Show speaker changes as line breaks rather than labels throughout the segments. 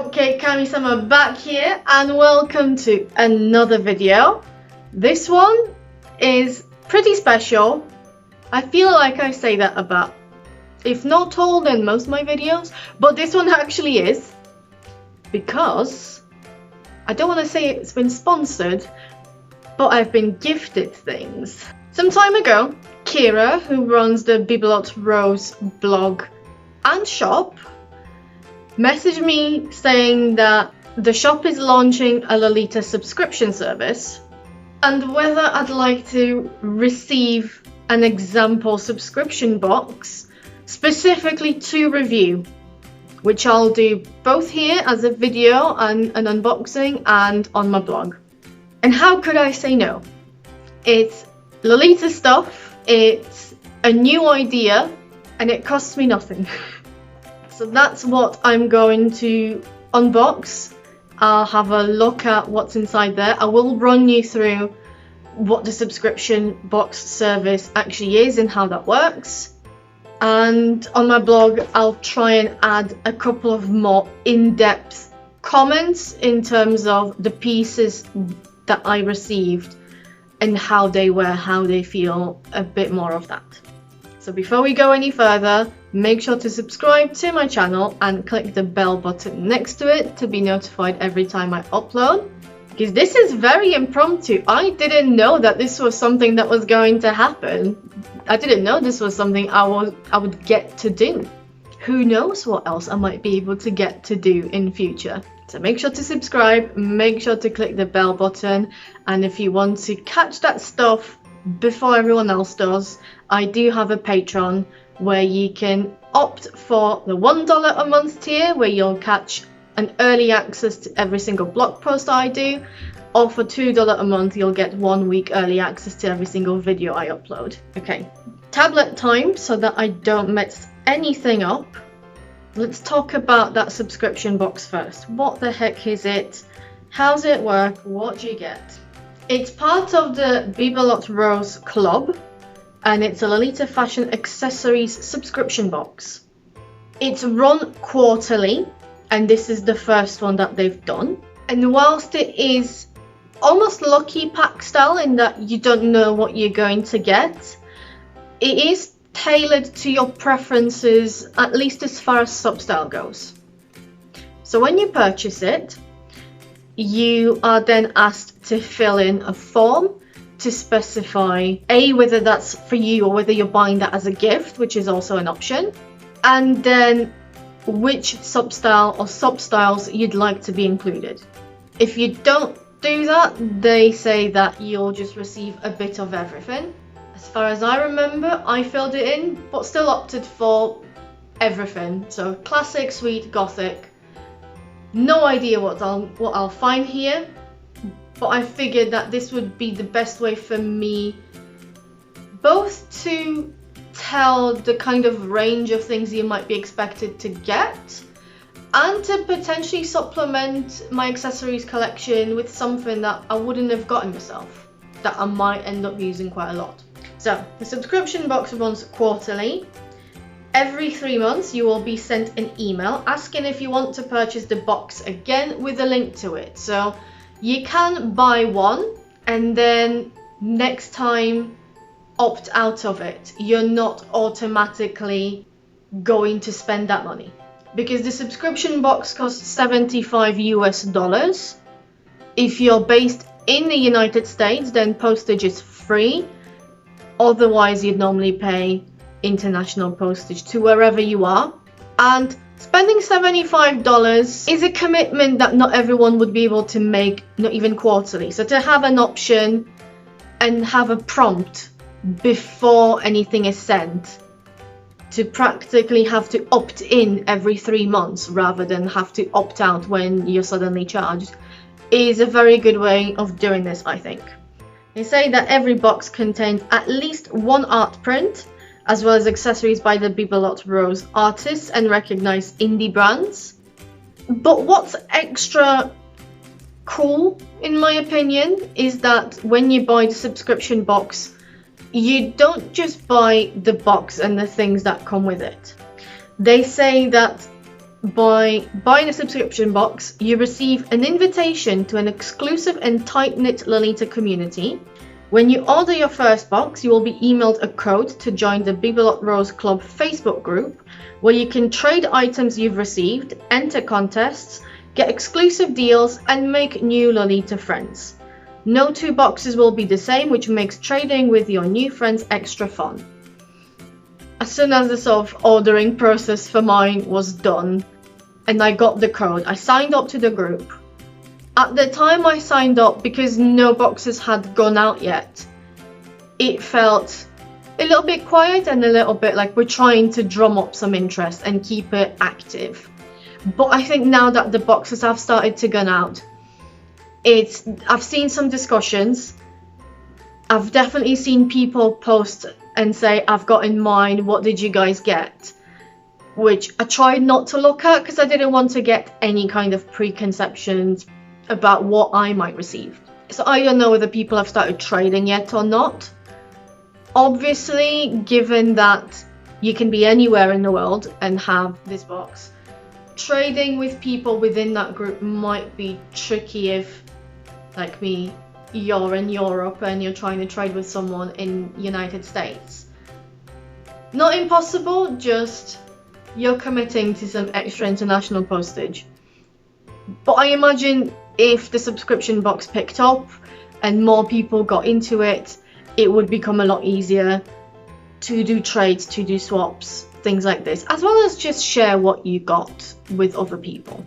Okay, Kami-sama back here and welcome to another video. This one is pretty special. I feel like I say that about, if not all, then most of my videos, but this one actually is, because I don't want to say it's been sponsored, but I've been gifted things. Some time ago, Kira, who runs the Bibelot Rose blog and shop, messaged me saying that the shop is launching a Lolita subscription service and whether I'd like to receive an example subscription box specifically to review, which I'll do both here as a video and an unboxing and on my blog. And how could I say no? It's Lolita stuff, it's a new idea, and it costs me nothing. So that's what I'm going to unbox. I'll have a look at what's inside there. I will run you through what the subscription box service actually is and how that works. And on my blog, I'll try and add a couple of more in-depth comments in terms of the pieces that I received and how they wear, how they feel, a bit more of that. So before we go any further, make sure to subscribe to my channel and click the bell button next to it to be notified every time I upload. Because this is very impromptu. I didn't know that this was something that was going to happen. I didn't know this was something I would get to do. Who knows what else I might be able to get to do in future. So make sure to subscribe, make sure to click the bell button, and if you want to catch that stuff before everyone else does, I do have a Patreon where you can opt for the $1 a month tier where you'll catch an early access to every single blog post I do, or for $2 a month you'll get 1 week early access to every single video I upload. Okay, tablet time so that I don't mess anything up. Let's talk about that subscription box first. What the heck is it? How's it work? What do you get? It's part of the Bibelot Rose club, and it's a Lolita fashion accessories subscription box. It's run quarterly, and this is the first one that they've done. And whilst it is almost lucky pack style in that you don't know what you're going to get, it is tailored to your preferences, at least as far as sub-style goes. So when you purchase it, you are then asked to fill in a form to specify whether that's for you or whether you're buying that as a gift, which is also an option, and then which sub-style or sub-styles you'd like to be included. If you don't do that, they say that you'll just receive a bit of everything. As far as I remember, I filled it in, but still opted for everything. So classic, sweet, gothic. No idea what I'll find here, but I figured that this would be the best way for me both to tell the kind of range of things you might be expected to get and to potentially supplement my accessories collection with something that I wouldn't have gotten myself, that I might end up using quite a lot. So the subscription box runs quarterly. Every 3 months you will be sent an email asking if you want to purchase the box again with a link to it. So you can buy one and then next time opt out of it. You're not automatically going to spend that money because the subscription box costs $75 US. If you're based in the United States, then postage is free. Otherwise, you'd normally pay international postage to wherever you are. And spending $75 is a commitment that not everyone would be able to make, not even quarterly. So to have an option and have a prompt before anything is sent, to practically have to opt in every 3 months rather than have to opt out when you're suddenly charged, is a very good way of doing this, I think. They say that every box contains at least one art print, as well as accessories by the Bibelot Rose artists and recognized indie brands. But what's extra cool, in my opinion, is that when you buy the subscription box, you don't just buy the box and the things that come with it. They say that by buying a subscription box, you receive an invitation to an exclusive and tight-knit Lolita community. When you order your first box, you will be emailed a code to join the Bibelot Rose Club Facebook group, where you can trade items you've received, enter contests, get exclusive deals, and make new Lolita friends. No two boxes will be the same, which makes trading with your new friends extra fun. As soon as the sort of ordering process for mine was done and I got the code, I signed up to the group. At the time I signed up, because no boxes had gone out yet, it felt a little bit quiet and a little bit like we're trying to drum up some interest and keep it active. But I think now that the boxes have started to go out, I've seen some discussions. I've definitely seen people post and say, I've got in mind, what did you guys get? Which I tried not to look at because I didn't want to get any kind of preconceptions about what I might receive. So I don't know whether people have started trading yet or not. Obviously, given that you can be anywhere in the world and have this box, trading with people within that group might be tricky if, like me, you're in Europe and you're trying to trade with someone in United States. Not impossible, just you're committing to some extra international postage. But I imagine if the subscription box picked up and more people got into it, it would become a lot easier to do trades, to do swaps, things like this, as well as just share what you got with other people.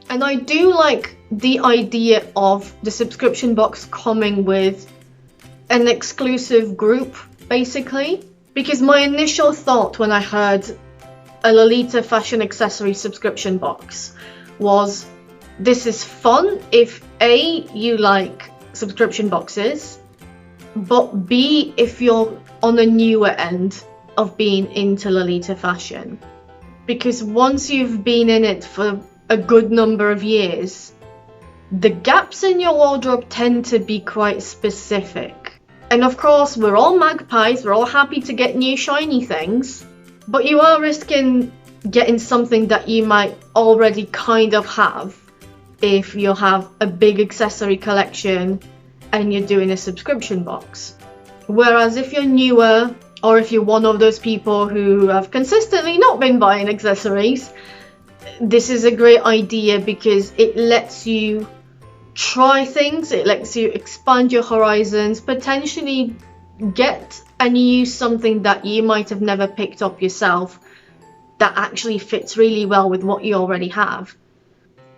And I do like the idea of the subscription box coming with an exclusive group, basically, because my initial thought when I heard a Lolita fashion accessory subscription box was, this is fun if A, you like subscription boxes, but B, if you're on a newer end of being into Lolita fashion. Because once you've been in it for a good number of years, the gaps in your wardrobe tend to be quite specific. And of course, we're all magpies, we're all happy to get new shiny things, but you are risking getting something that you might already kind of have if you have a big accessory collection and you're doing a subscription box. Whereas if you're newer, or if you're one of those people who have consistently not been buying accessories, this is a great idea because it lets you try things, it lets you expand your horizons, potentially get and use something that you might have never picked up yourself that actually fits really well with what you already have.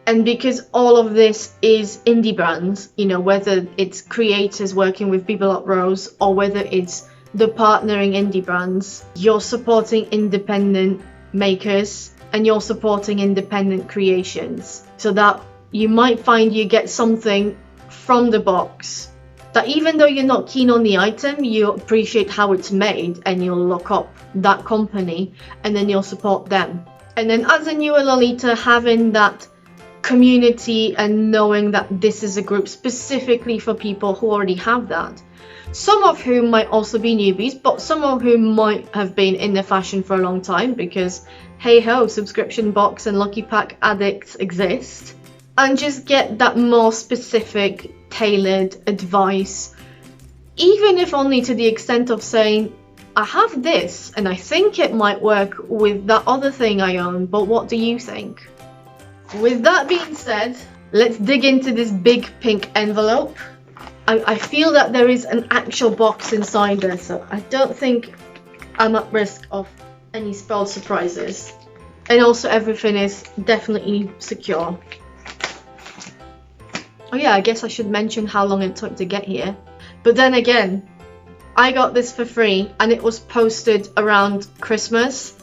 And because all of this is indie brands, you know, whether it's creators working with Bibelot Rose or whether it's the partnering indie brands, you're supporting independent makers and you're supporting independent creations, so that you might find you get something from the box that even though you're not keen on the item, you appreciate how it's made and you'll look up that company and then you'll support them. And then as a newer Lolita, having that community and knowing that this is a group specifically for people who already have that, some of whom might also be newbies, but some of whom might have been in the fashion for a long time because hey ho, subscription box and lucky pack addicts exist, and just get that more specific tailored advice, even if only to the extent of saying, I have this and I think it might work with that other thing I own, but what do you think? With that being said, let's dig into this big pink envelope. I feel that there is an actual box inside there, so I don't think I'm at risk of any spoiled surprises. And also everything is definitely secure. Oh yeah, I guess I should mention how long it took to get here. But then again, I got this for free and it was posted around Christmas.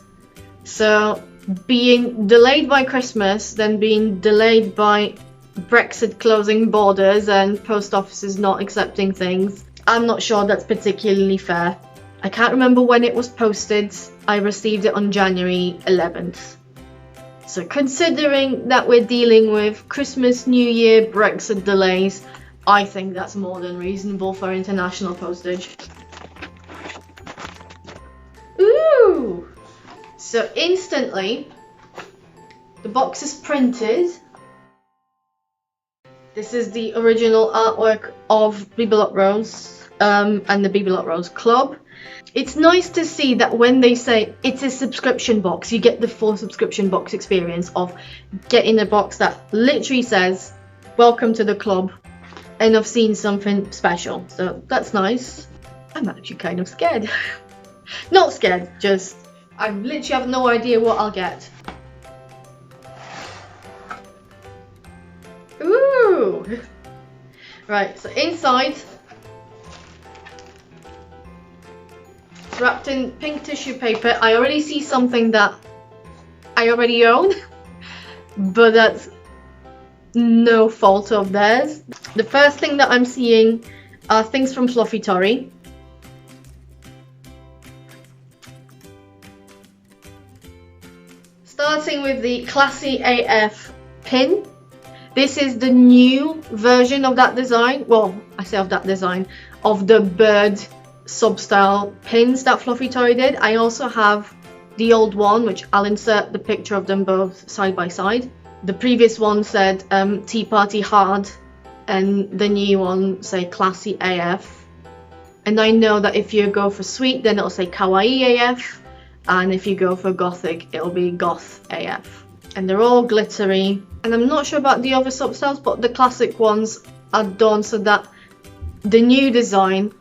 So being delayed by Christmas, then being delayed by Brexit closing borders and post offices not accepting things, I'm not sure that's particularly fair. I can't remember when it was posted. I received it on January 11th. So considering that we're dealing with Christmas, New Year, Brexit delays, I think that's more than reasonable for international postage. Ooh! So instantly, The box is printed. This is the original artwork of Bibelot Rose and the Bibelot Rose Club. It's nice to see that when they say it's a subscription box, you get the full subscription box experience of getting a box that literally says, welcome to the club, and I've seen something special. So that's nice. I'm actually kind of scared. Not scared, just I literally have no idea what I'll get. Ooh! Right, so inside, it's wrapped in pink tissue paper. I already see something that I already own, but that's no fault of theirs. The first thing that I'm seeing are things from Fluffy Tory. Starting with the Classy AF pin. This is the new version of that design. Well, I say of that design, of the bird sub-style pins that Fluffy Tory did. I also have the old one, which I'll insert the picture of them both side by side. The previous one said Tea Party Hard, and the new one say Classy AF. And I know that if you go for sweet, then it'll say Kawaii AF, and if you go for gothic, it'll be Goth AF. And they're all glittery. And I'm not sure about the other sub-styles, but the classic ones are done so that the new design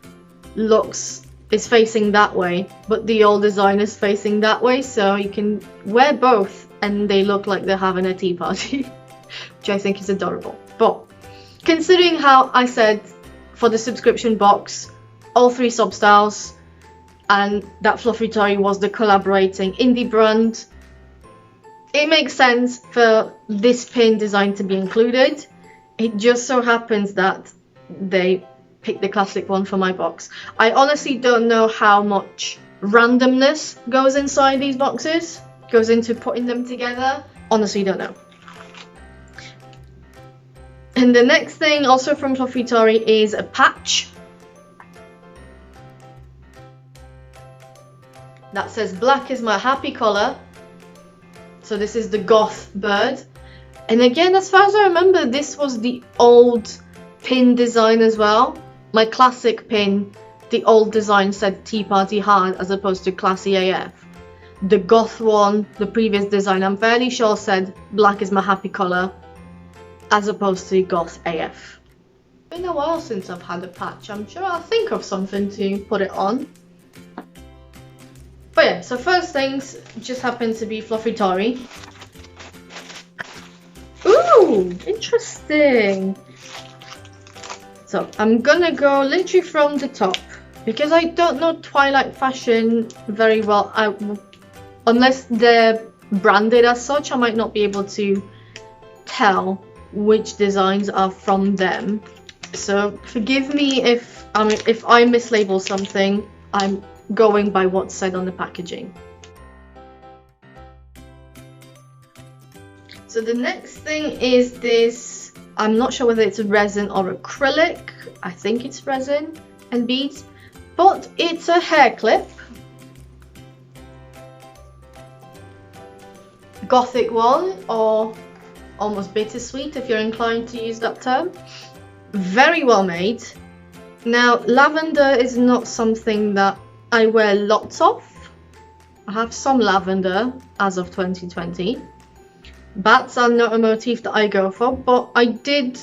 is facing that way, but the old design is facing that way, so you can wear both and they look like they're having a tea party, which I think is adorable. But considering how I said for the subscription box, all three sub-styles, and that Fluffy Tory was the collaborating indie brand, it makes sense for this pin design to be included. It just so happens that they picked the classic one for my box. I honestly don't know how much randomness goes inside these boxes, goes into putting them together. Honestly, don't know. And the next thing, also from Fluffy Tory, is a patch that says black is my happy colour. So this is the Goth Bird. And again, as far as I remember, this was the old pin design as well. My classic pin, the old design said Tea Party Hard as opposed to Classy AF. The Goth one, the previous design, I'm fairly sure said black is my happy colour as opposed to Goth AF. It's been a while since I've had a patch. I'm sure I'll think of something to put it on. But yeah, so first things just happen to be Fluffy Tory. Ooh, interesting. So I'm gonna go literally from the top because I don't know Twilight fashion very well. Unless they're branded as such, I might not be able to tell which designs are from them. So forgive me if I mislabel something. I'm going by what's said on the packaging. So the next thing is this, I'm not sure whether it's resin or acrylic. I think it's resin and beads, but it's a hair clip. Gothic one, or almost bittersweet if you're inclined to use that term. Very well made. Now, lavender is not something that I wear lots of. I have some lavender as of 2020. Bats are not a motif that I go for, but I did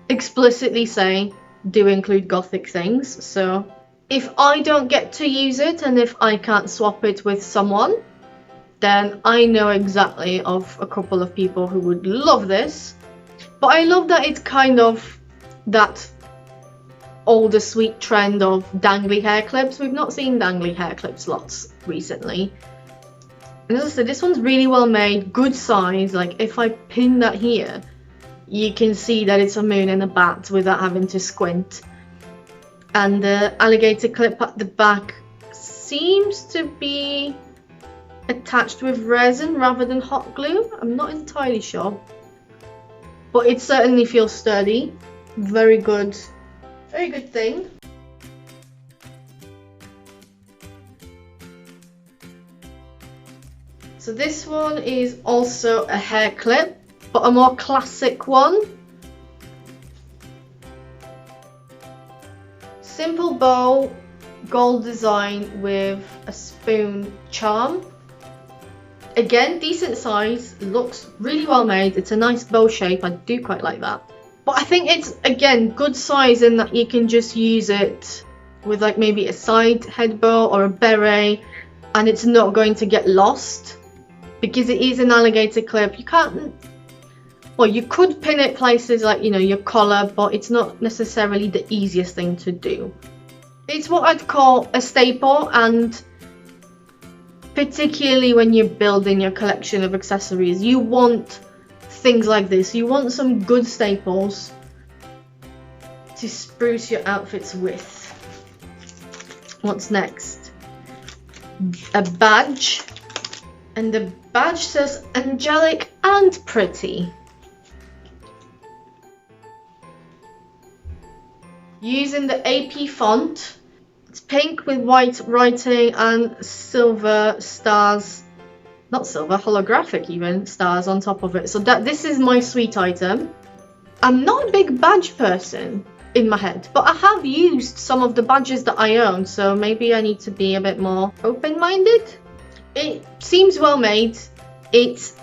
explicitly say do include gothic things. So if I don't get to use it and if I can't swap it with someone, then I know exactly of a couple of people who would love this. But I love that it's kind of that older sweet trend of dangly hair clips. We've not seen dangly hair clips lots recently. And as I said, this one's really well made, good size. Like if I pin that here, you can see that it's a moon and a bat without having to squint. And the alligator clip at the back seems to be attached with resin rather than hot glue. I'm not entirely sure, but it certainly feels sturdy. Very good thing. So this one is also a hair clip, but a more classic one. Simple bow, gold design with a spoon charm. Again, decent size, looks really well made. It's a nice bow shape, I do quite like that. But I think it's, again, good size in that you can just use it with like maybe a side head bow or a beret, and it's not going to get lost because it is an alligator clip. You can't, well, you could pin it places like, you know, your collar, but it's not necessarily the easiest thing to do. It's what I'd call a staple, and particularly when you're building your collection of accessories, you want things like this. You want some good staples to spruce your outfits with. What's next? A badge. And the badge says angelic and pretty. Using the AP font. It's pink with white writing and silver stars. Not silver, holographic even, stars on top of it. So this is my sweet item. I'm not a big badge person in my head, but I have used some of the badges that I own, so maybe I need to be a bit more open-minded. It seems well made. It's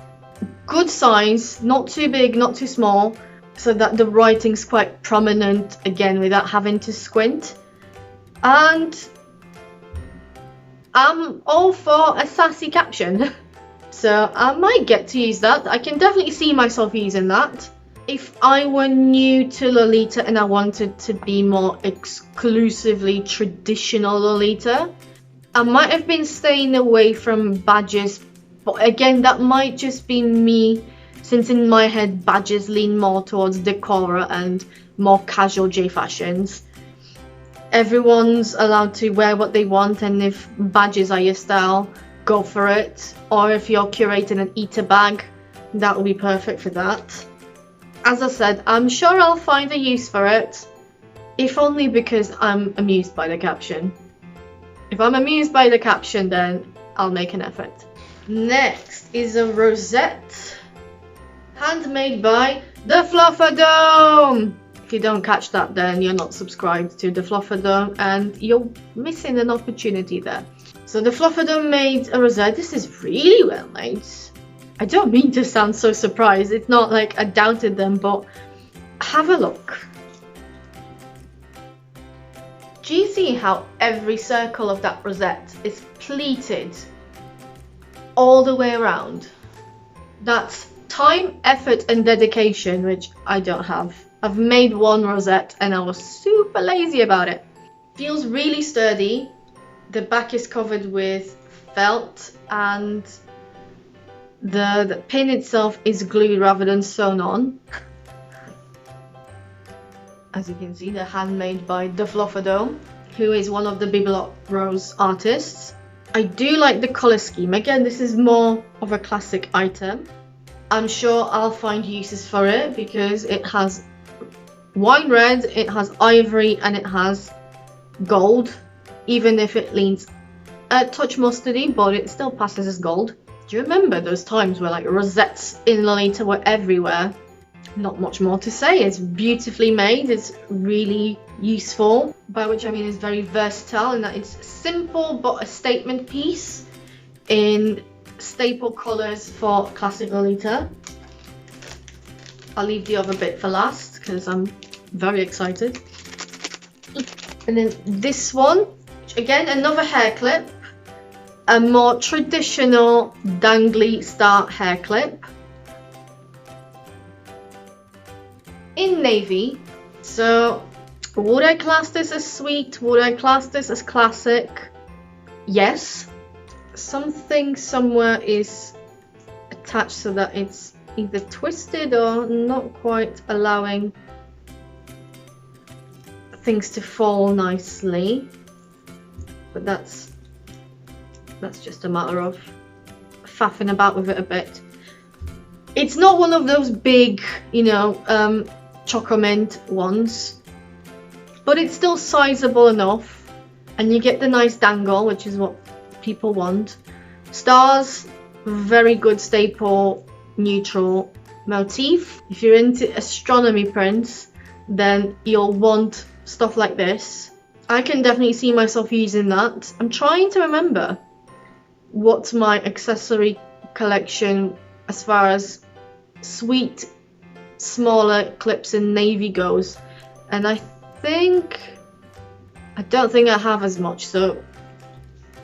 good size, not too big, not too small, so that the writing's quite prominent, again, without having to squint. And I'm all for a sassy caption. So I might get to use that. I can definitely see myself using that. If I were new to Lolita and I wanted to be more exclusively traditional Lolita, I might have been staying away from badges. But again, that might just be me, since in my head badges lean more towards decora and more casual J fashions. Everyone's allowed to wear what they want, and if badges are your style, go for it. Or if you're curating an eater bag, that will be perfect for that. As I said, I'm sure I'll find a use for it, if only because I'm amused by the caption. If I'm amused by the caption, then I'll make an effort. Next is a rosette, handmade by the Fluffadome. If you don't catch that, then you're not subscribed to the Fluffadome and you're missing an opportunity there. So the Fluffadome made a rosette. This is really well made. I don't mean to sound so surprised. It's not like I doubted them, but have a look. Do you see how every circle of that rosette is pleated all the way around? That's time, effort and dedication, which I don't have. I've made one rosette and I was super lazy about it. Feels really sturdy. The back is covered with felt and the pin itself is glued rather than sewn on. As you can see, they're handmade by the Fluffadome, who is one of the Bibelot Rose artists. I do like the colour scheme. Again, this is more of a classic item. I'm sure I'll find uses for it because it has wine red, it has ivory and it has gold, even if it leans a touch mustardy, but it still passes as gold. Do you remember those times where like rosettes in Lolita were everywhere? Not much more to say. It's beautifully made, it's really useful, by which I mean it's very versatile in that it's simple but a statement piece in staple colours for classic Lolita. I'll leave the other bit for last because I'm very excited. And then this one, again another hair clip, a more traditional dangly star hair clip in navy. So would I class this as sweet? Would I class this as classic? Yes. Something somewhere is attached so that it's either twisted or not quite allowing things to fall nicely, but that's just a matter of faffing about with it a bit. It's not one of those big, you know, choco mint ones, but it's still sizable enough, and you get the nice dangle, which is what people want. Stars very good staple neutral motif. If you're into astronomy prints, then you'll want stuff like this. I can definitely see myself using that. I'm trying to remember what my accessory collection as far as sweet smaller clips in navy goes, and I don't think I have as much, so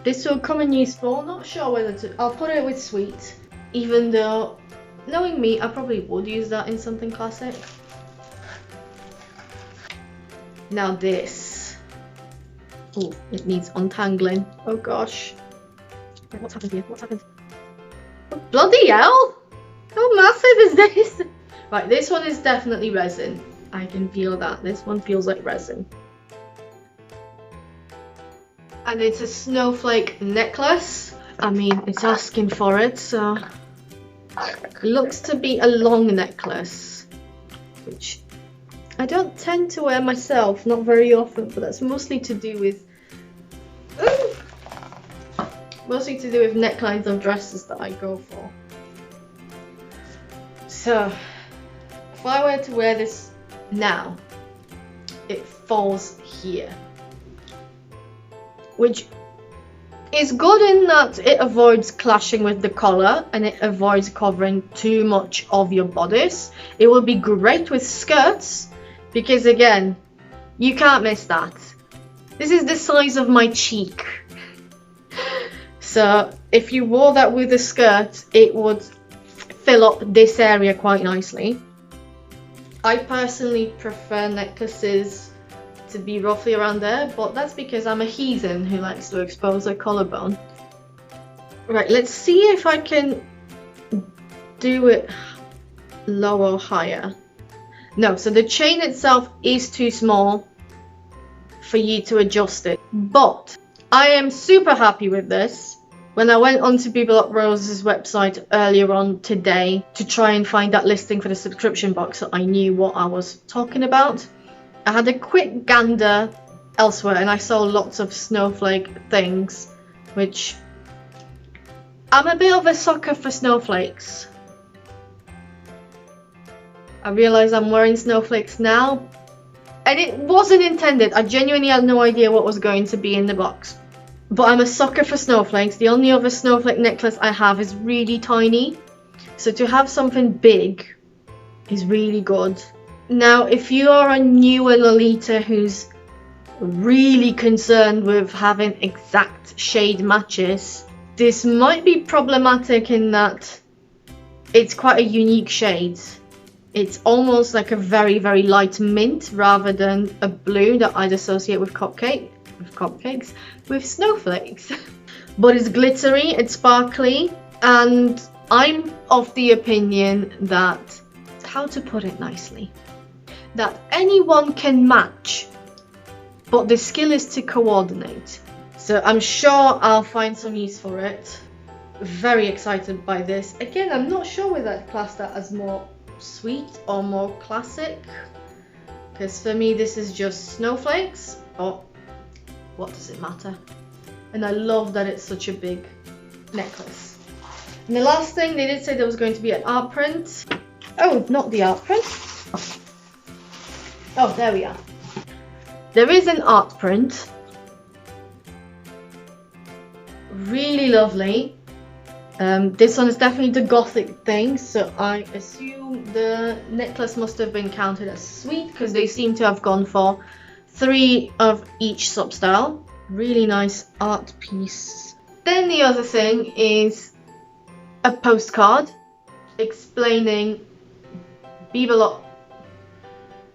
this will come in useful. Not sure whether to, I'll put it with sweet, even though knowing me I probably would use that in something classic. Now this, oh, it needs untangling. Oh gosh, what's happened here? What's happened? Oh, bloody hell! How massive is this? Right, this one is definitely resin. I can feel that. This one feels like resin. And it's a snowflake necklace. I mean, it's asking for it, so it looks to be a long necklace, which I don't tend to wear myself, not very often, but that's mostly to do with necklines of dresses that I go for. So if I were to wear this now, it falls here, which is good in that it avoids clashing with the collar and it avoids covering too much of your bodice. It will be great with skirts because, again, you can't miss that. This is the size of my cheek. So if you wore that with a skirt, it would fill up this area quite nicely. I personally prefer necklaces to be roughly around there, but that's because I'm a heathen who likes to expose her collarbone. Right, let's see if I can do it lower or higher. No, so the chain itself is too small for you to adjust it, but I am super happy with this. When I went onto Bibelot Rose's website earlier on today to try and find that listing for the subscription box so I knew what I was talking about, I had a quick gander elsewhere and I saw lots of snowflake things, which I'm a bit of a sucker for snowflakes. I realise I'm wearing snowflakes now, and it wasn't intended. I genuinely had no idea what was going to be in the box. But I'm a sucker for snowflakes. The only other snowflake necklace I have is really tiny, so to have something big is really good. Now, if you are a newer Lolita who's really concerned with having exact shade matches, this might be problematic in that it's quite a unique shade. It's almost like a very, very light mint rather than a blue that I'd associate with with snowflakes. But it's glittery, it's sparkly, and I'm of the opinion that, how to put it nicely, that anyone can match, but the skill is to coordinate. So I'm sure I'll find some use for it. Very excited by this. Again, I'm not sure whether I'd class that as more sweet or more classic, because for me this is just snowflakes, but what does it matter? And I love that it's such a big necklace. And the last thing, they did say there was going to be an art print. Oh, not the art print. Oh, there we are. There is an art print. Really lovely. This one is definitely the gothic thing, so I assume the necklace must have been counted as sweet because they seem to have gone for 3 of each substyle. Really nice art piece. Then the other thing is a postcard explaining Bibelot.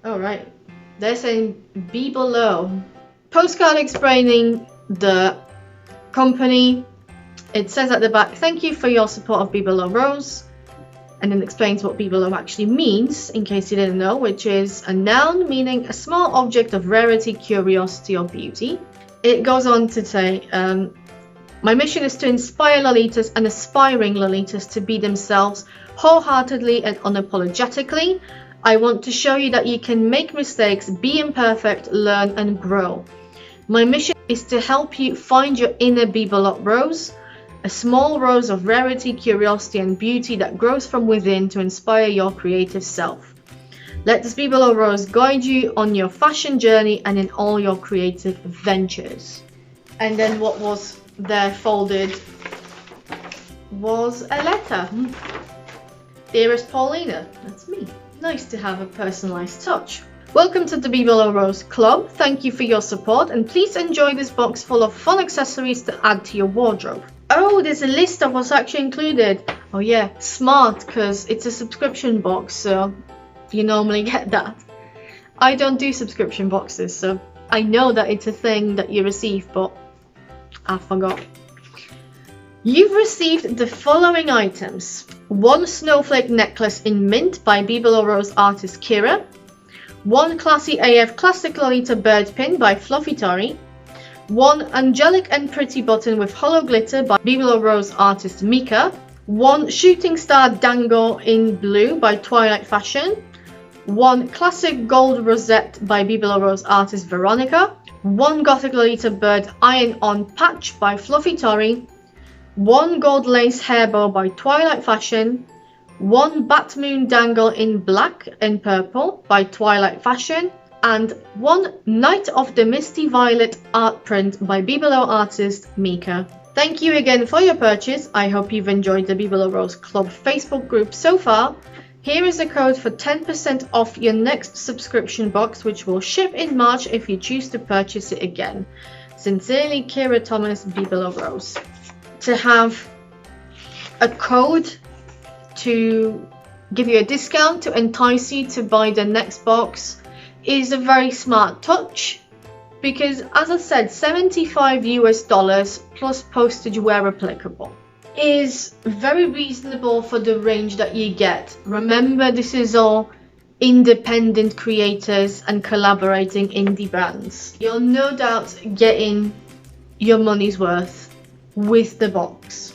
Oh right, they're saying Bibelot. Postcard explaining the company. It says at the back, "Thank you for your support of Bibelot Rose," and then explains what Bibelot actually means, in case you didn't know, which is a noun meaning a small object of rarity, curiosity, or beauty. It goes on to say, "My mission is to inspire Lolitas and aspiring Lolitas to be themselves wholeheartedly and unapologetically. I want to show you that you can make mistakes, be imperfect, learn, and grow. My mission is to help you find your inner Bibelot Rose a small rose of rarity, curiosity, and beauty that grows from within to inspire your creative self. Let this Bibelot Rose guide you on your fashion journey and in all your creative ventures. And then what was there folded was a letter. Dearest Paulina, that's me. Nice to have a personalized touch. Welcome to the Bibelot Rose Club. Thank you for your support and please enjoy this box full of fun accessories to add to your wardrobe. Oh, there's a list of what's actually included. Oh yeah, smart, because it's a subscription box, so you normally get that. I don't do subscription boxes, so I know that it's a thing that you receive, but I forgot. You've received the following items. 1 Snowflake Necklace in mint by Bibelot Rose artist Kira. 1 Classy AF Classic Lolita Bird Pin by Fluffy Tori. 1 Angelic and Pretty Button with Hollow Glitter by Bibelot Rose artist Mika. 1 Shooting Star Dangle in Blue by Twilight Fashion. 1 Classic Gold Rosette by Bibelot Rose artist Veronica. 1 Gothic Lolita Bird Iron On Patch by Fluffy Tori. 1 Gold Lace Hairbow by Twilight Fashion. 1 Bat Moon Dangle in Black and Purple by Twilight Fashion. And 1 Night of the Misty Violet art print by Bibelot artist Mika. Thank you again for your purchase. I hope you've enjoyed the Bibelot Rose Club Facebook group so far. Here is a code for 10% off your next subscription box, which will ship in March if you choose to purchase it again. Sincerely, Kira Thomas, Bibelot Rose. To have a code to give you a discount to entice you to buy the next box is a very smart touch, because as I said, $75 US plus postage where applicable is very reasonable for the range that you get. Remember, this is all independent creators and collaborating indie brands. You're no doubt getting your money's worth with the box.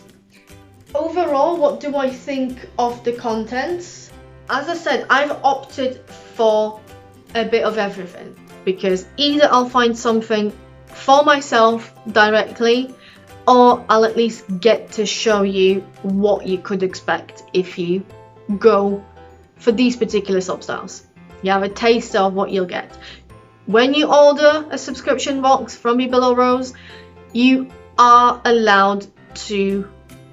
Overall, what do I think of the contents? As I said, I've opted for a bit of everything, because either I'll find something for myself directly, or I'll at least get to show you what you could expect if you go for these particular substyles. You have a taste of what you'll get. When you order a subscription box from Bibelot Rose, you are allowed to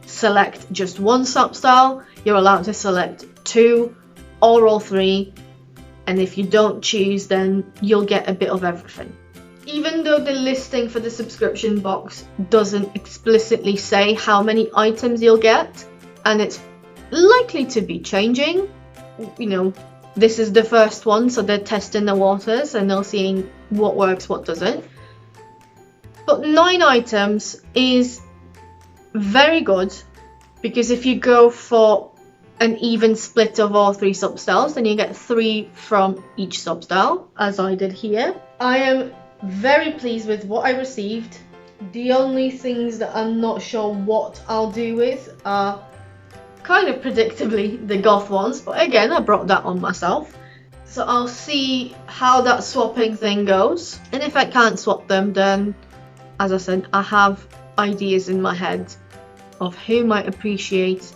select just one substyle. You're allowed to select 2 or all 3. And if you don't choose, then you'll get a bit of everything. Even though the listing for the subscription box doesn't explicitly say how many items you'll get, and it's likely to be changing, you know, this is the first one, so they're testing the waters and they're seeing what works, what doesn't. But 9 items is very good, because if you go for an even split of all 3 substyles, then you get 3 from each substyle, as I did here. I am very pleased with what I received. The only things that I'm not sure what I'll do with are kind of predictably the goth ones, but again, I brought that on myself. So I'll see how that swapping thing goes, and if I can't swap them, then as I said, I have ideas in my head of who might appreciate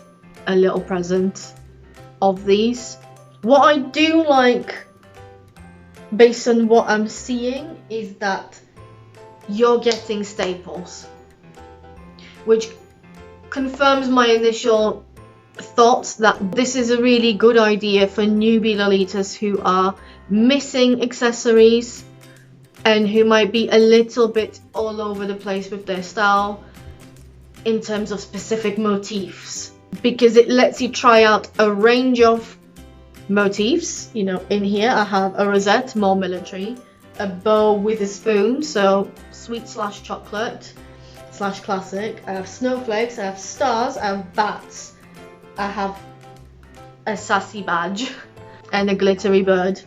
a little present of these. What I do like, based on what I'm seeing, is that you're getting staples, which confirms my initial thoughts that this is a really good idea for newbie Lolitas who are missing accessories and who might be a little bit all over the place with their style in terms of specific motifs, because it lets you try out a range of motifs. You know, in here I have a rosette, more military, a bow with a spoon, so sweet / chocolate / classic. I have snowflakes, I have stars, I have bats, I have a sassy badge and a glittery bird.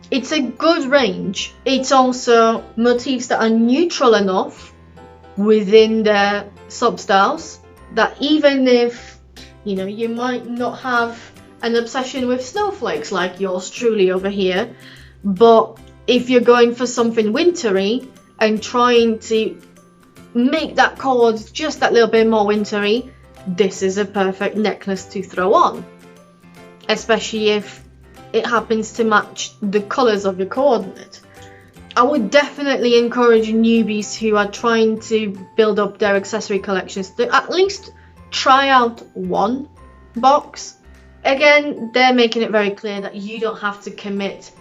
It's a good range. It's also motifs that are neutral enough within their substyles that even if, you know, you might not have an obsession with snowflakes like yours truly over here, but if you're going for something wintry and trying to make that cold just that little bit more wintry, this is a perfect necklace to throw on. Especially if it happens to match the colours of your coordinate. I would definitely encourage newbies who are trying to build up their accessory collections to at least try out one box. Again, they're making it very clear that you don't have to commit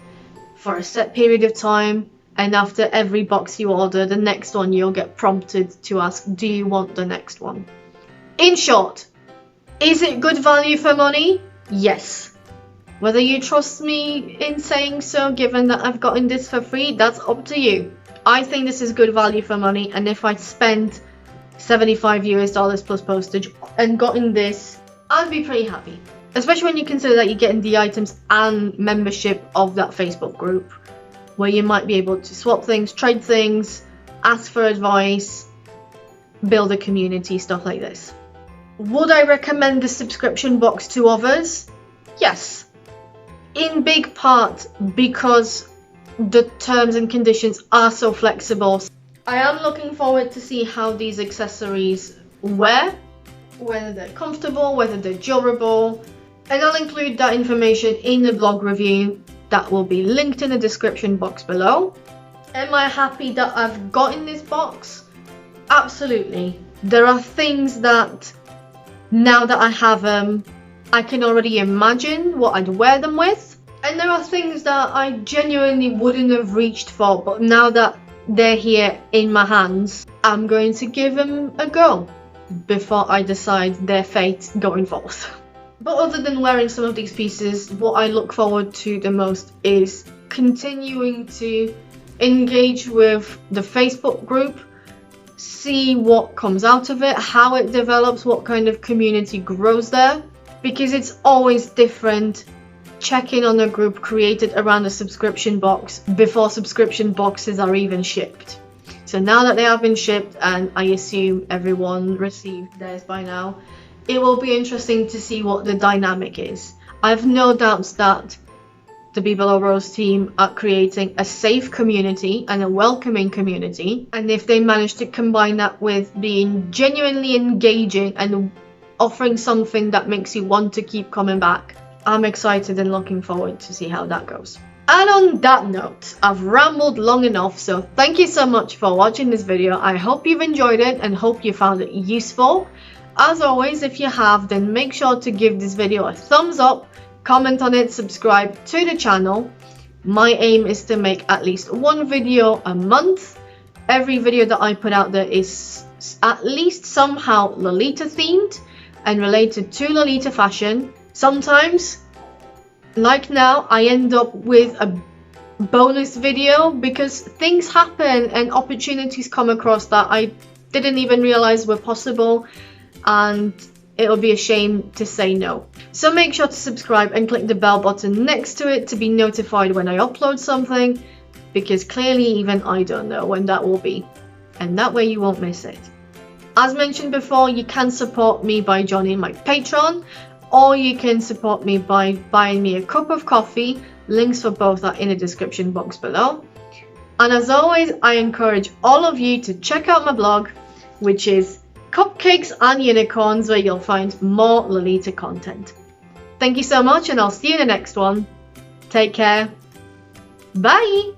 for a set period of time, and after every box you order, the next one you'll get prompted to ask, do you want the next one? In short, is it good value for money? Yes. Whether you trust me in saying so, given that I've gotten this for free, that's up to you. I think this is good value for money, and if I spent $75 plus postage and gotten this, I'd be pretty happy. Especially when you consider that you're getting the items and membership of that Facebook group, where you might be able to swap things, trade things, ask for advice, build a community, stuff like this. Would I recommend the subscription box to others? Yes. In big part because the terms and conditions are so flexible. I am looking forward to see how these accessories wear, whether they're comfortable, whether they're durable, and I'll include that information in the blog review that will be linked in the description box below. Am I happy that I've gotten this box? Absolutely. There are things that now that I have them, I can already imagine what I'd wear them with, and there are things that I genuinely wouldn't have reached for, but now that they're here in my hands, I'm going to give them a go before I decide their fate going forth. But other than wearing some of these pieces, what I look forward to the most is continuing to engage with the Facebook group, see what comes out of it, how it develops, what kind of community grows there. Because it's always different checking on a group created around a subscription box before subscription boxes are even shipped. So now that they have been shipped, and I assume everyone received theirs by now, it will be interesting to see what the dynamic is. I have no doubts that the Bibelot Rose team are creating a safe community and a welcoming community, and if they manage to combine that with being genuinely engaging and offering something that makes you want to keep coming back, I'm excited and looking forward to see how that goes. And on that note, I've rambled long enough, so thank you so much for watching this video. I hope you've enjoyed it and hope you found it useful. As always, if you have, then make sure to give this video a thumbs up, comment on it, subscribe to the channel. My aim is to make at least one video a month. Every video that I put out there is at least somehow Lolita themed and related to Lolita fashion. Sometimes, like now, I end up with a bonus video because things happen and opportunities come across that I didn't even realize were possible, and it'll be a shame to say no. So make sure to subscribe and click the bell button next to it to be notified when I upload something, because clearly even I don't know when that will be, and that way you won't miss it. As mentioned before, you can support me by joining my Patreon, or you can support me by buying me a cup of coffee. Links for both are in the description box below. And as always, I encourage all of you to check out my blog, which is Cupcakes and Unicorns, where you'll find more Lolita content. Thank you so much, and I'll see you in the next one. Take care. Bye!